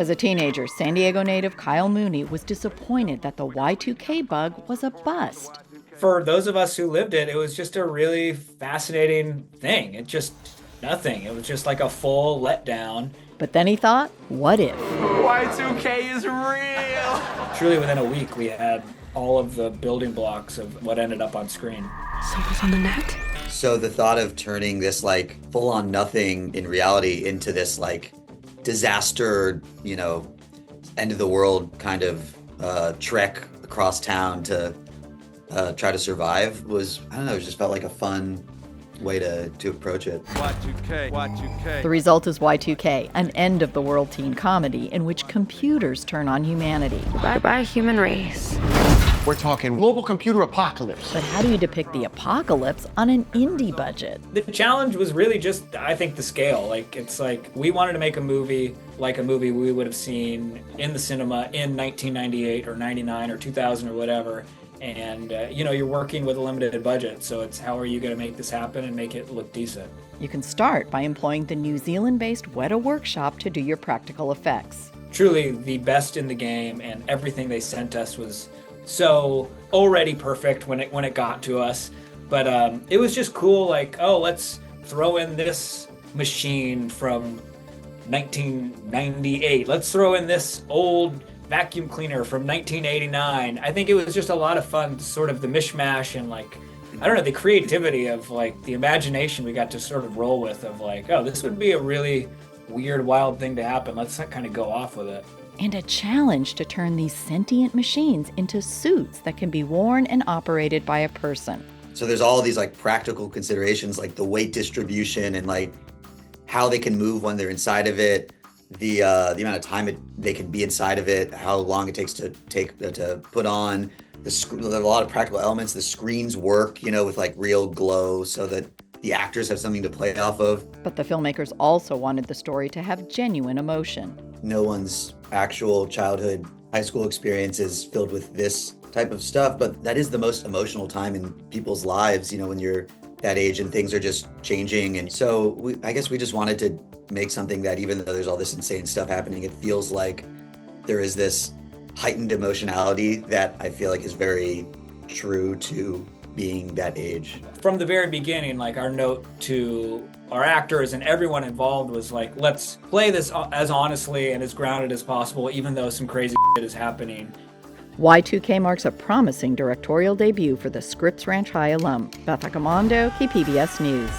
As a teenager, San Diego native Kyle Mooney was disappointed that the Y2K bug was a bust. For those of us who lived it, it was just a really fascinating thing. It just nothing. It was just like a full letdown. But then he thought, what if? Y2K is real! Truly within a week, we had all of the building blocks of what ended up on screen. Someone's on the net. So the thought of turning this like full-on nothing in reality into this like disaster, end of the world kind of trek across town to try to survive was, I don't know, it just felt like a fun way to approach it. Y2K. The result is Y2K, an end-of-the-world teen comedy in which computers turn on humanity. Bye-bye, human race. We're talking global computer apocalypse. But how do you depict the apocalypse on an indie budget? The challenge was really just, I think, the scale. It's like we wanted to make a movie like a movie we would have seen in the cinema in 1998 or 99 or 2000 or whatever. And, you're working with a limited budget, so it's how are you going to make this happen and make it look decent? You can start by employing the New Zealand-based Weta Workshop to do your practical effects. Truly the best in the game, and everything they sent us was so already perfect when it got to us. But it was just cool, let's throw in this machine from 1998. Let's throw in this old vacuum cleaner from 1989. I think it was just a lot of fun, sort of the mishmash and the creativity of the imagination we got to sort of roll with of this would be a really weird, wild thing to happen. Let's kind of go off with it. And a challenge to turn these sentient machines into suits that can be worn and operated by a person. So there's all these practical considerations like the weight distribution and how they can move when they're inside of it, the amount of time they can be inside of it, how long it takes to put on. There's a lot of practical elements. The screens work, with real glow so that the actors have something to play off of. But the filmmakers also wanted the story to have genuine emotion. No one's actual childhood, high school experience is filled with this type of stuff, but that is the most emotional time in people's lives, when you're that age and things are just changing. And so I guess we just wanted to make something that even though there's all this insane stuff happening, it feels like there is this heightened emotionality that I feel like is very true to being that age. From the very beginning, our note to our actors and everyone involved was let's play this as honestly and as grounded as possible, even though some crazy shit is happening. Y2K marks a promising directorial debut for the Scripps Ranch High alum. Beth, Accomando, KPBS News.